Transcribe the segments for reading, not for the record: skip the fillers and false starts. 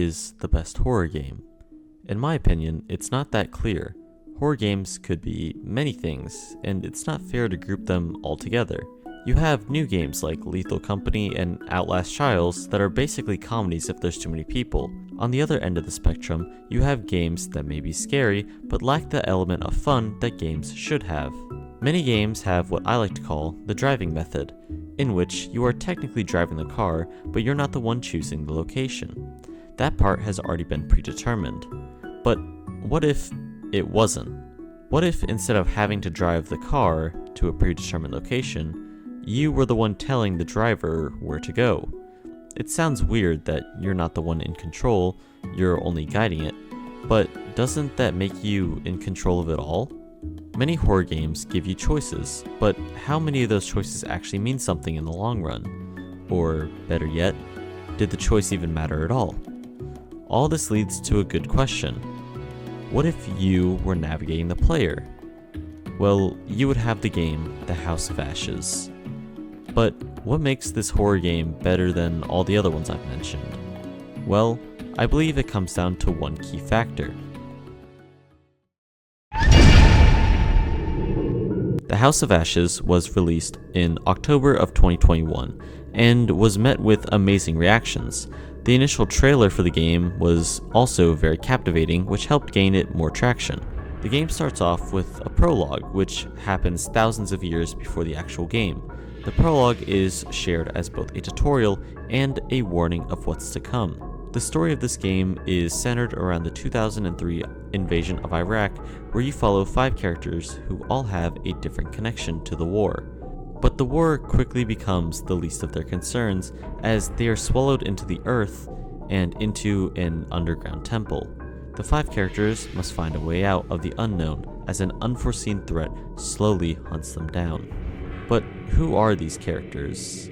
is the best horror game? In my opinion, it's not that clear. Horror games could be many things, and it's not fair to group them all together. You have new games like Lethal Company and Outlast Trials that are basically comedies if there's too many people. On the other end of the spectrum, you have games that may be scary, but lack the element of fun that games should have. Many games have what I like to call the driving method, in which you are technically driving the car, but you're not the one choosing the location. That part has already been predetermined. But what if it wasn't? What if instead of having to drive the car to a predetermined location, you were the one telling the driver where to go? It sounds weird that you're not the one in control, you're only guiding it, but doesn't that make you in control of it all? Many horror games give you choices, but how many of those choices actually mean something in the long run? Or, better yet, did the choice even matter at all? All this leads to a good question. What if you were navigating the player? Well, you would have the game The House of Ashes. But what makes this horror game better than all the other ones I've mentioned? Well, I believe it comes down to one key factor. The House of Ashes was released in October of 2021 and was met with amazing reactions. The initial trailer for the game was also very captivating, which helped gain it more traction. The game starts off with a prologue, which happens thousands of years before the actual game. The prologue is shared as both a tutorial and a warning of what's to come. The story of this game is centered around the 2003 invasion of Iraq, where you follow 5 characters who all have a different connection to the war. But the war quickly becomes the least of their concerns as they are swallowed into the earth and into an underground temple. The 5 characters must find a way out of the unknown as an unforeseen threat slowly hunts them down. But who are these characters?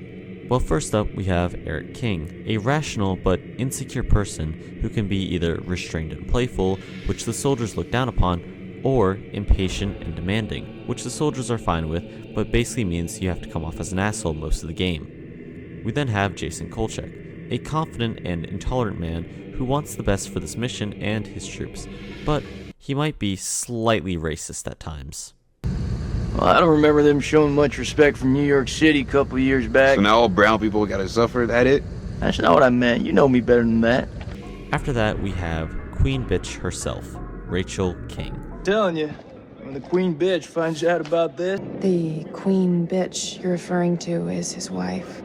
Well, first up we have Eric King, a rational but insecure person who can be either restrained and playful, which the soldiers look down upon, or impatient and demanding, which the soldiers are fine with, but basically means you have to come off as an asshole most of the game. We then have Jason Kolchak, a confident and intolerant man who wants the best for this mission and his troops, but he might be slightly racist at times. Well, I don't remember them showing much respect from New York City a couple of years back. So now all brown people gotta suffer, that it? That's not what I meant. You know me better than that. After that, we have Queen Bitch herself, Rachel King. Telling you, when the Queen Bitch finds out about this... The Queen Bitch you're referring to is his wife.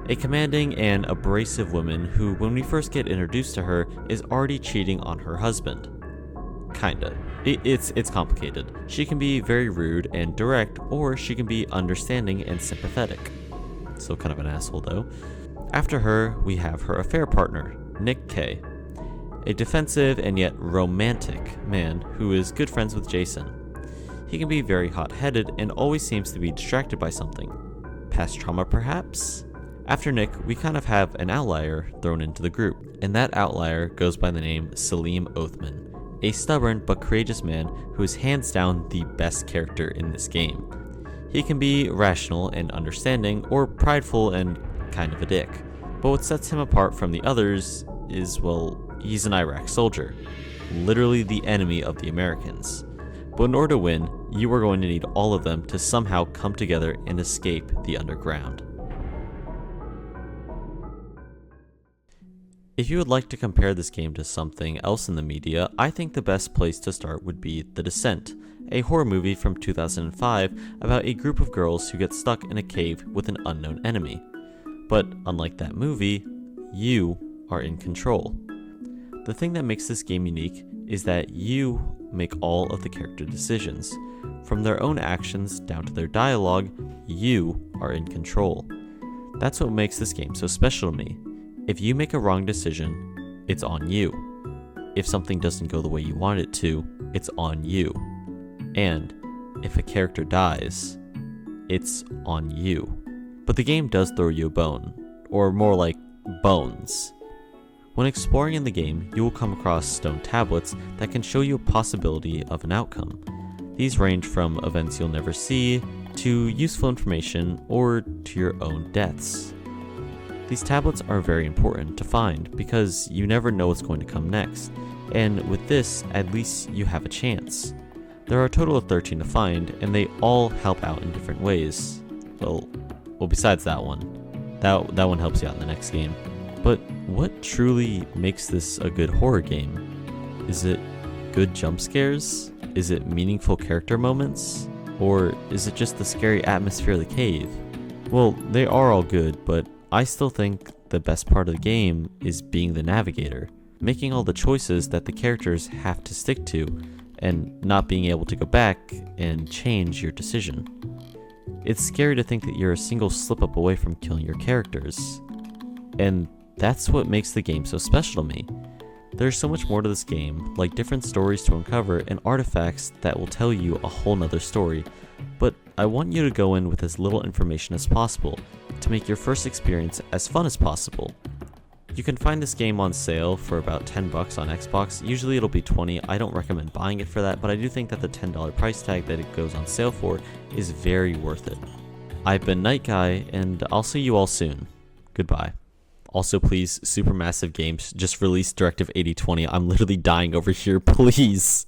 A commanding and abrasive woman who, when we first get introduced to her, is already cheating on her husband. Kinda. It's complicated. She can be very rude and direct, or she can be understanding and sympathetic. So kind of an asshole though. After her, we have her affair partner, Nick Kay, a defensive and yet romantic man who is good friends with Jason. He can be very hot-headed and always seems to be distracted by something. Past trauma, perhaps? After Nick, we kind of have an outlier thrown into the group, and that outlier goes by the name Salim Othman, a stubborn but courageous man who is hands down the best character in this game. He can be rational and understanding, or prideful and kind of a dick. But what sets him apart from the others is, well, he's an Iraq soldier, literally the enemy of the Americans. But in order to win, you are going to need all of them to somehow come together and escape the underground. If you would like to compare this game to something else in the media, I think the best place to start would be The Descent, a horror movie from 2005 about a group of girls who get stuck in a cave with an unknown enemy. But unlike that movie, you are in control. The thing that makes this game unique is that you make all of the character decisions. From their own actions down to their dialogue, you are in control. That's what makes this game so special to me. If you make a wrong decision, it's on you. If something doesn't go the way you want it to, it's on you. And if a character dies, it's on you. But the game does throw you a bone, or more like bones. When exploring in the game, you will come across stone tablets that can show you a possibility of an outcome. These range from events you'll never see, to useful information, or to your own deaths. These tablets are very important to find because you never know what's going to come next, and with this, at least you have a chance. There are a total of 13 to find, and they all help out in different ways. Well, besides that one. That one helps you out in the next game. But what truly makes this a good horror game? Is it good jump scares? Is it meaningful character moments? Or is it just the scary atmosphere of the cave? Well, they are all good, but I still think the best part of the game is being the navigator, making all the choices that the characters have to stick to, and not being able to go back and change your decision. It's scary to think that you're a single slip up away from killing your characters. And that's what makes the game so special to me. There's so much more to this game, like different stories to uncover and artifacts that will tell you a whole nother story, but I want you to go in with as little information as possible to make your first experience as fun as possible. You can find this game on sale for about $10 on Xbox. Usually it'll be $20. I don't recommend buying it for that, but I do think that the $10 price tag that it goes on sale for is very worth it. I've been Night Guy, and I'll see you all soon. Goodbye. Also, please, Supermassive Games, just release Directive 8020. I'm literally dying over here, please.